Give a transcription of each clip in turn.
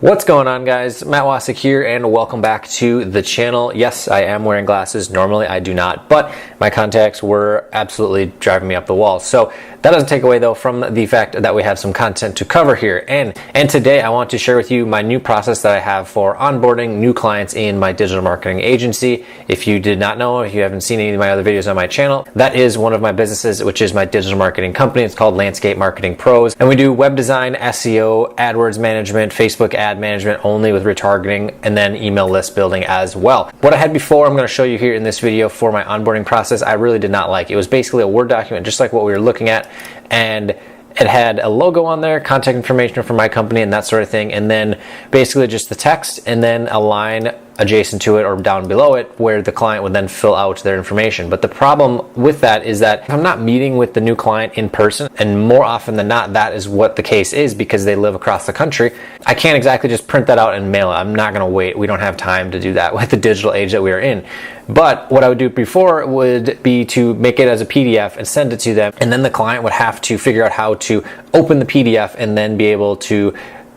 What's going on, guys? Matt Wacek here, and welcome back to the channel. Yes, I am wearing glasses. Normally I do not, but my contacts were absolutely driving me up the wall. So that doesn't take away though from the fact that we have some content to cover here. And today I want to share with you my new process that I have for onboarding new clients in my digital marketing agency. If you did not know, if you haven't seen any of my other videos on my channel, that is one of my businesses, which is my digital marketing company. It's called Landscape Marketing Pros, and we do web design, SEO, AdWords management, Facebook ad management only with retargeting, and then email list building as well. What I had before, I'm going to show you here in this video for my onboarding process, I really did not like. It was basically a Word document, just like what we were looking at, and it had a logo on there, contact information for my company and that sort of thing, and then basically just the text and then a line adjacent to it or down below it where the client would then fill out their information. But the problem with that is that if I'm not meeting with the new client in person, and more often than not that is what the case is because they live across the country, I can't exactly just print that out and mail it. I'm not going to wait. We don't have time to do that with the digital age that we are in. But what I would do before would be to make it as a PDF and send it to them, and then the client would have to figure out how to open the PDF and then be able to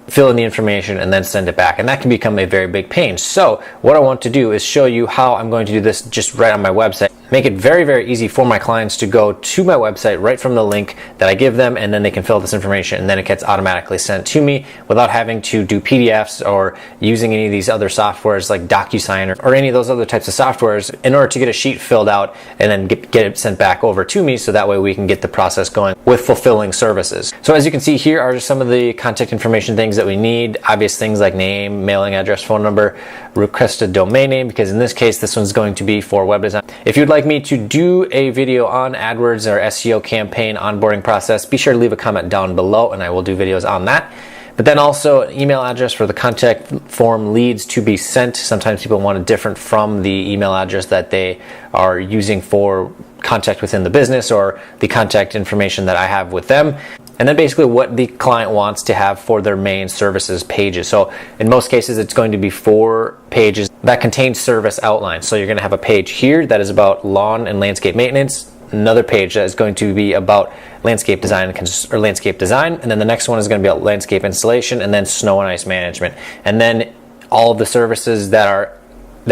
fill in the information and then send it back, and that can become a very big pain. So what I want to do is show you how I'm going to do this just right on my website. Make it very, very easy for my clients to go to my website right from the link that I give them, and then they can fill this information and then it gets automatically sent to me without having to do PDFs or using any of these other softwares like DocuSign or any of those other types of softwares in order to get a sheet filled out and then get it sent back over to me, so that way we can get the process going with fulfilling services. So as you can see, here are just some of the contact information things that we need. Obvious things like name, mailing address, phone number, requested domain name, because in this case this one's going to be for web design. If you'd like me to do a video on AdWords or SEO campaign onboarding process, be sure to leave a comment down below and I will do videos on that. But then also an email address for the contact form leads to be sent. Sometimes people want it different from the email address that they are using for contact within the business or the contact information that I have with them. And then basically what the client wants to have for their main services pages. So in most cases, it's going to be 4 pages that contain service outlines. So you're going to have a page here that is about lawn and landscape maintenance, another page that is going to be about landscape design or landscape design, and then the next one is going to be about landscape installation, and then snow and ice management. And then all of the services that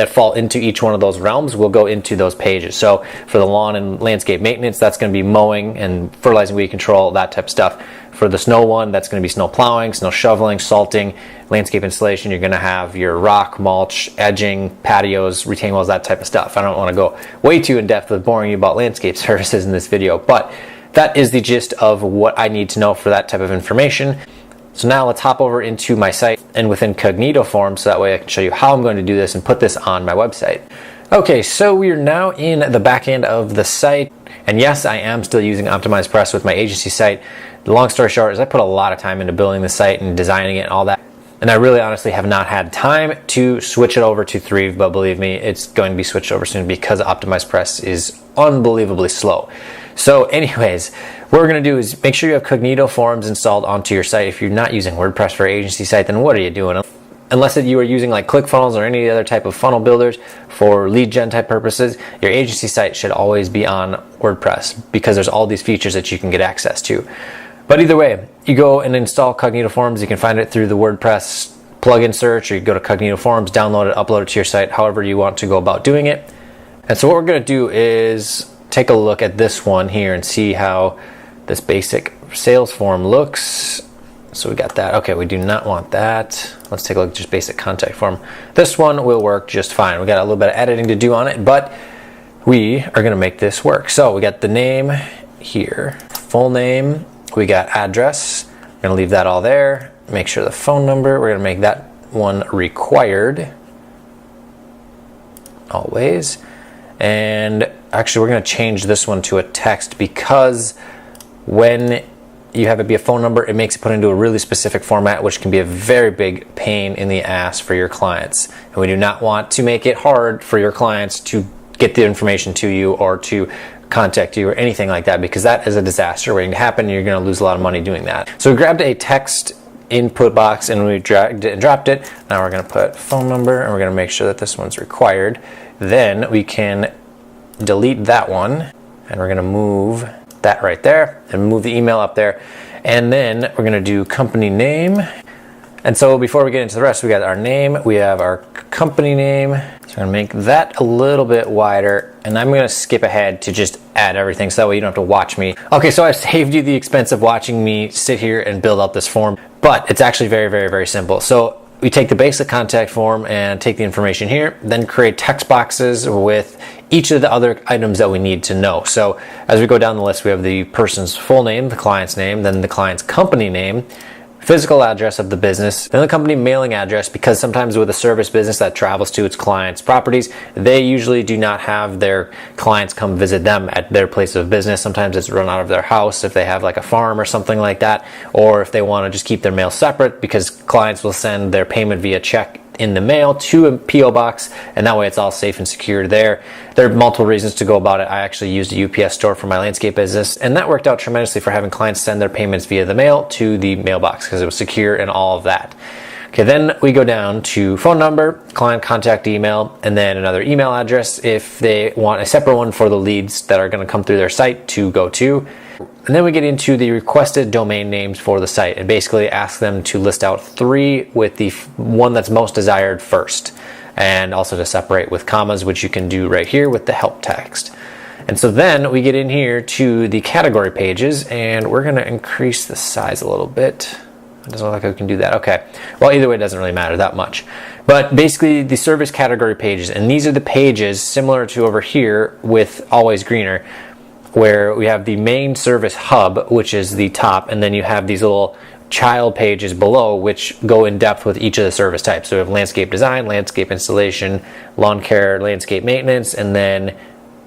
fall into each one of those realms will go into those pages. So for the lawn and landscape maintenance, that's going to be mowing and fertilizing, weed control, that type of stuff. For the snow one, that's going to be snow plowing, snow shoveling, salting. Landscape installation, you're going to have your rock, mulch, edging, patios, retaining walls, that type of stuff. I don't want to go way too in depth with boring you about landscape services in this video, but that is the gist of what I need to know for that type of information. So now let's hop over into my site and within Incognito form, so that way I can show you how I'm going to do this and put this on my website. Okay, so we are now in the back end of the site, and yes, I am still using Optimized Press with my agency site. The long story short is I put a lot of time into building the site and designing it and all that, and I really honestly have not had time to switch it over to Thrive, but believe me, it's going to be switched over soon because Optimized Press is unbelievably slow. So anyways, what we're going to do is make sure you have Cognito forms installed onto your site. If you're not using WordPress for your agency site, then what are you doing? Unless you are using like ClickFunnels or any other type of funnel builders for lead gen type purposes, your agency site should always be on WordPress because there's all these features that you can get access to. But either way, you go and install Cognito forms. You can find it through the WordPress plugin search, or you go to Cognito forms, download it, upload it to your site, however you want to go about doing it. And so what we're going to do is take a look at this one here and see how this basic sales form looks. So we got that. Okay, we do not want that. Let's take a look at just basic contact form. This one will work just fine. We got a little bit of editing to do on it, but we are going to make this work. So we got the name here, full name. We got address. We're going to leave that all there. Make sure the phone number, we're going to make that one required always. And actually we're going to change this one to a text because when you have it be a phone number, it makes it put into a really specific format, which can be a very big pain in the ass for your clients. And we do not want to make it hard for your clients to get the information to you or to contact you or anything like that, because that is a disaster waiting to happen and you're going to lose a lot of money doing that. So we grabbed a text input box and we dragged it and dropped it. Now we're going to put phone number and we're going to make sure that this one's required. Then we can delete that one and we're going to move that right there and move the email up there. And then we're going to do company name And so before we get into the rest, we got our name, we have our company name. So I'm gonna make that a little bit wider, and I'm gonna skip ahead to just add everything so that way you don't have to watch me. Okay, so I've saved you the expense of watching me sit here and build out this form, but it's actually very, very, very simple. So we take the basic contact form and take the information here, then create text boxes with each of the other items that we need to know. So as we go down the list, we have the person's full name, the client's name, then the client's company name, physical address of the business, then the company mailing address, because sometimes with a service business that travels to its clients' properties, they usually do not have their clients come visit them at their place of business. Sometimes it's run out of their house if they have like a farm or something like that, or if they want to just keep their mail separate, because clients will send their payment via check in the mail to a P.O. box, and that way it's all safe and secure there. There are multiple reasons to go about it. I actually used a UPS store for my landscape business, and that worked out tremendously for having clients send their payments via the mail to the mailbox because it was secure and all of that. Okay, then we go down to phone number, client contact email, and then another email address if they want a separate one for the leads that are going to come through their site to go to. And then we get into the requested domain names for the site and basically ask them to list out 3 with the one that's most desired first, and also to separate with commas, which you can do right here with the help text. And so then we get in here to the category pages, and we're going to increase the size a little bit. It doesn't look like I can do that. Okay. Well, either way, it doesn't really matter that much. But basically, the service category pages, and these are the pages similar to over here with Always Greener, where we have the main service hub, which is the top, and then you have these little child pages below, which go in depth with each of the service types. So we have landscape design, landscape installation, lawn care, landscape maintenance, and then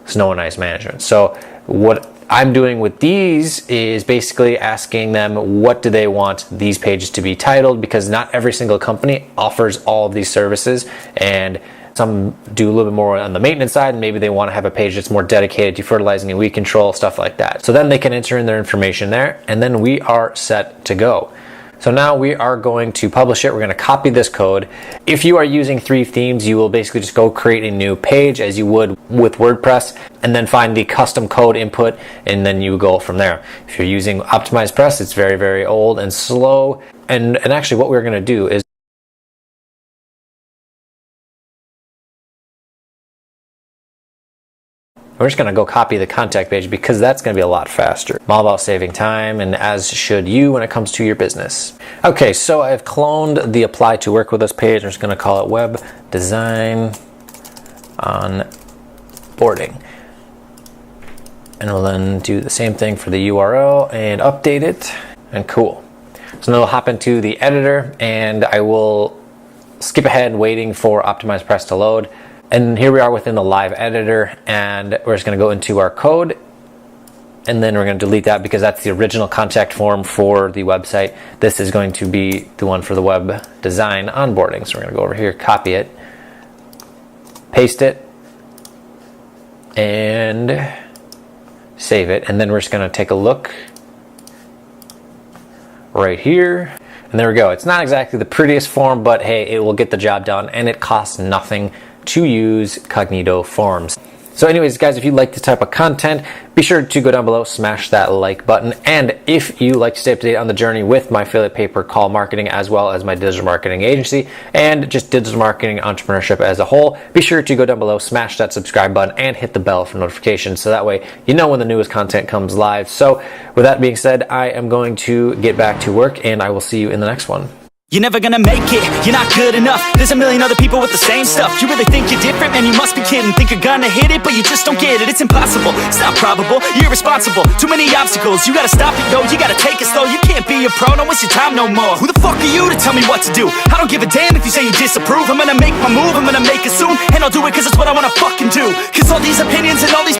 snow and ice management. So what I'm doing with these is basically asking them what do they want these pages to be titled, because not every single company offers all of these services, and some do a little bit more on the maintenance side, and maybe they want to have a page that's more dedicated to fertilizing and weed control, stuff like that. So then they can enter in their information there, and then we are set to go. So now we are going to publish it. We're going to copy this code. If you are using 3 themes, you will basically just go create a new page as you would with WordPress, and then find the custom code input, and then you go from there. If you're using Optimized Press, it's very, very old and slow. And actually what we're going to do is we're just going to go copy the contact page, because that's going to be a lot faster. I'm all about saving time, and as should you when it comes to your business. Okay, so I've cloned the apply to work with us page. I'm just going to call it web design onboarding. And we'll then do the same thing for the URL and update it, and cool. So now we'll hop into the editor, and I will skip ahead waiting for Optimized Press to load. And here we are within the live editor, and we're just going to go into our code, and then we're going to delete that because that's the original contact form for the website. This is going to be the one for the web design onboarding. So we're going to go over here, copy it, paste it, and save it. And then we're just going to take a look right here. And there we go. It's not exactly the prettiest form, but hey, it will get the job done, and it costs nothing to use Cognito Forms. So anyways, guys, if you like this type of content, be sure to go down below, smash that like button. And if you like to stay up to date on the journey with my affiliate pay-per-call marketing, as well as my digital marketing agency, and just digital marketing entrepreneurship as a whole, be sure to go down below, smash that subscribe button, and hit the bell for notifications, so that way you know when the newest content comes live. So with that being said, I am going to get back to work, and I will see you in the next one. You're never gonna make it, you're not good enough. There's a million other people with the same stuff. You really think you're different? Man, you must be kidding. Think you're gonna hit it, but you just don't get it. It's impossible, it's not probable, you're irresponsible. Too many obstacles, you gotta stop it, yo. You gotta take it slow, you can't be a pro. Don't waste your time no more. Who the fuck are you to tell me what to do? I don't give a damn if you say you disapprove. I'm gonna make my move, I'm gonna make it soon, and I'll do it cause it's what I wanna fucking do. Cause all these opinions and all these